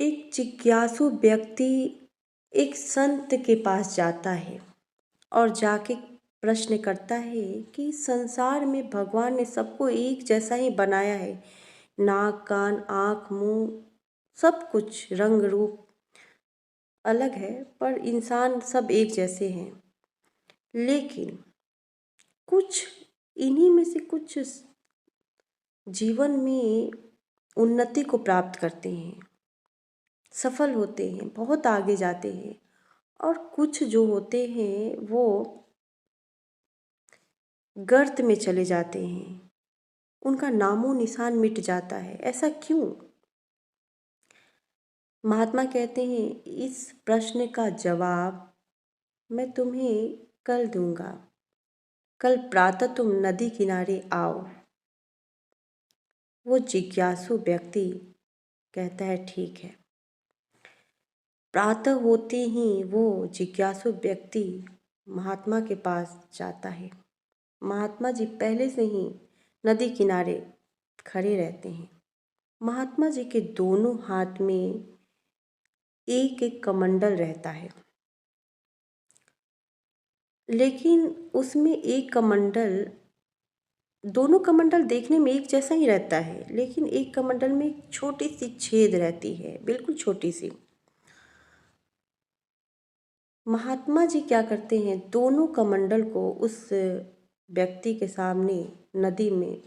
एक जिज्ञासु व्यक्ति एक संत के पास जाता है और जाके प्रश्न करता है कि संसार में भगवान ने सबको एक जैसा ही बनाया है। नाक, कान, आँख, मुँह, सब कुछ रंग रूप अलग है, पर इंसान सब एक जैसे हैं। लेकिन कुछ इन्हीं में से कुछ जीवन में उन्नति को प्राप्त करते हैं, सफल होते हैं, बहुत आगे जाते हैं, और कुछ जो होते हैं वो गर्त में चले जाते हैं, उनका नामो निशान मिट जाता है। ऐसा क्यों? महात्मा कहते हैं, इस प्रश्न का जवाब मैं तुम्हें कल दूंगा। कल प्रातः तुम नदी किनारे आओ। वो जिज्ञासु व्यक्ति कहता है, ठीक है। प्रातः होते ही वो जिज्ञासु व्यक्ति महात्मा के पास जाता है। महात्मा जी पहले से ही नदी किनारे खड़े रहते हैं। महात्मा जी के दोनों हाथ में एक एक कमंडल रहता है, लेकिन उसमें एक कमंडल, दोनों कमंडल देखने में एक जैसा ही रहता है, लेकिन एक कमंडल में एक छोटी सी छेद रहती है, बिल्कुल छोटी सी। महात्मा जी क्या करते हैं, दोनों कमंडल को उस व्यक्ति के सामने नदी में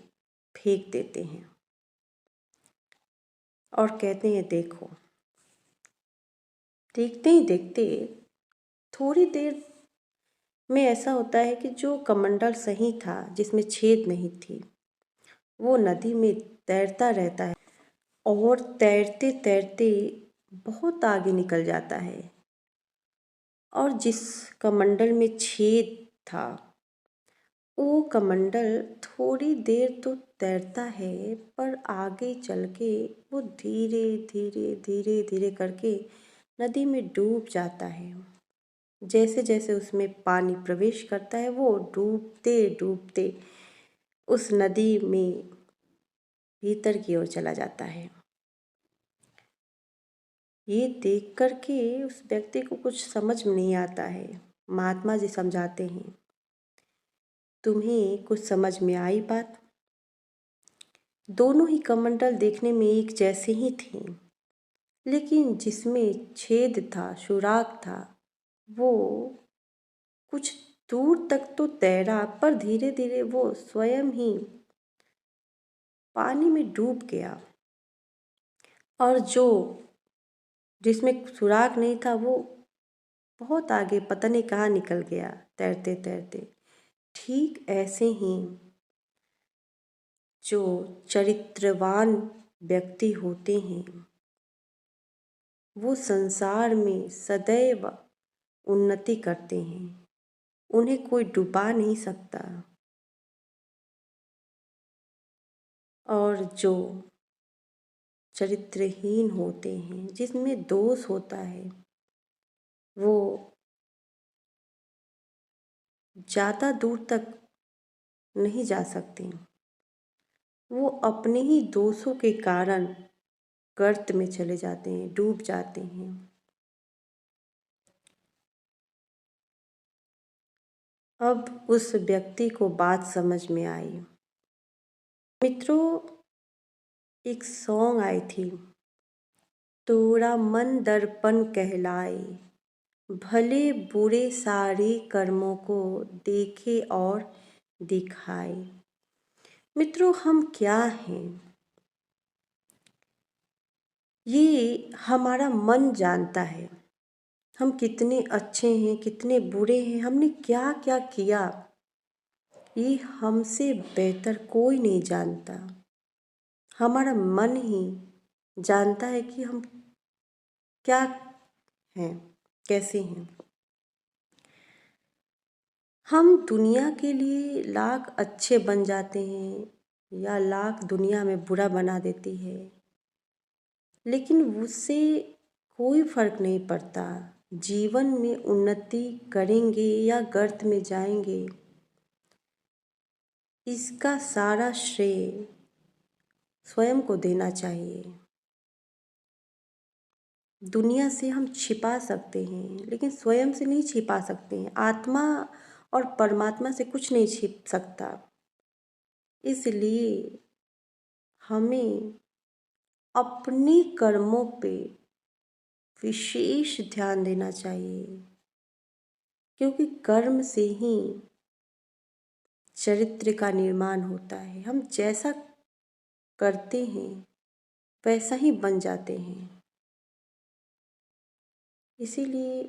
फेंक देते हैं और कहते हैं, देखो। देखते ही देखते थोड़ी देर में ऐसा होता है कि जो कमंडल सही था, जिसमें छेद नहीं थी, वो नदी में तैरता रहता है और तैरते तैरते बहुत आगे निकल जाता है। और जिस कमंडल में छेद था, वो कमंडल थोड़ी देर तो तैरता है, पर आगे चल के वो धीरे धीरे धीरे धीरे करके नदी में डूब जाता है। जैसे जैसे उसमें पानी प्रवेश करता है, वो डूबते डूबते उस नदी में भीतर की ओर चला जाता है। ये देख कर के उस व्यक्ति को कुछ समझ में नहीं आता है। महात्मा जी समझाते हैं, तुम्हें कुछ समझ में आई बात? दोनों ही कमंडल देखने में एक जैसे ही थे, लेकिन जिसमें छेद था, सुराख था, वो कुछ दूर तक तो तैरा, पर धीरे धीरे वो स्वयं ही पानी में डूब गया। और जिसमें सुराख नहीं था, वो बहुत आगे पता नहीं कहाँ निकल गया तैरते तैरते। ठीक ऐसे ही जो चरित्रवान व्यक्ति होते हैं, वो संसार में सदैव उन्नति करते हैं, उन्हें कोई डुबा नहीं सकता। और जो चरित्रहीन होते हैं, जिसमें दोष होता है, वो ज़्यादा दूर तक नहीं जा सकते। वो अपने ही दोषों के कारण गर्त में चले जाते हैं, डूब जाते हैं। अब उस व्यक्ति को बात समझ में आई। मित्रों, एक सॉन्ग आई थी, तोरा मन दर्पण कहलाए, भले बुरे सारे कर्मों को देखे और दिखाए। मित्रों, हम क्या हैं? ये हमारा मन जानता है, हम कितने अच्छे हैं, कितने बुरे हैं, हमने क्या क्या किया, ये हमसे बेहतर कोई नहीं जानता। हमारा मन ही जानता है कि हम क्या हैं, कैसे हैं। हम दुनिया के लिए लाख अच्छे बन जाते हैं या लाख दुनिया में बुरा बना देती है, लेकिन उससे कोई फर्क नहीं पड़ता। जीवन में उन्नति करेंगे या गर्त में जाएंगे, इसका सारा श्रेय स्वयं को देना चाहिए। दुनिया से हम छिपा सकते हैं, लेकिन स्वयं से नहीं छिपा सकते हैं। आत्मा और परमात्मा से कुछ नहीं छिप सकता। इसलिए हमें अपने कर्मों पे विशेष ध्यान देना चाहिए, क्योंकि कर्म से ही चरित्र का निर्माण होता है। हम जैसा करते हैं वैसा ही बन जाते हैं। इसीलिए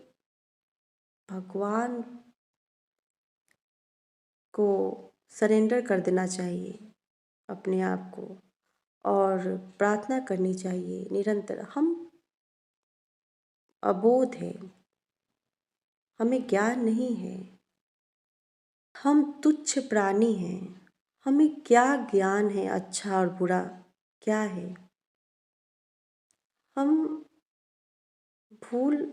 भगवान को सरेंडर कर देना चाहिए अपने आप को, और प्रार्थना करनी चाहिए निरंतर। हम अबोध हैं, हमें ज्ञान नहीं है, हम तुच्छ प्राणी हैं। हमें क्या ज्ञान है अच्छा और बुरा क्या है। हम भूल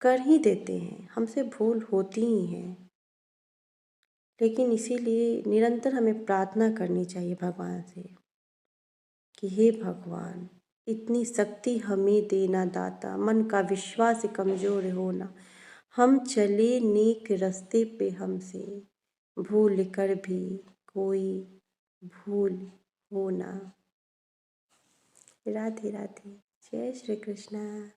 कर ही देते हैं, हमसे भूल होती ही है। लेकिन इसीलिए निरंतर हमें प्रार्थना करनी चाहिए भगवान से कि हे भगवान, इतनी शक्ति हमें देना दाता, मन का विश्वास कमज़ोर होना, हम चले नेक रास्ते पे हमसे भूल कर भी कोई भूल हो ना। राधे राधे। जय श्री कृष्णा।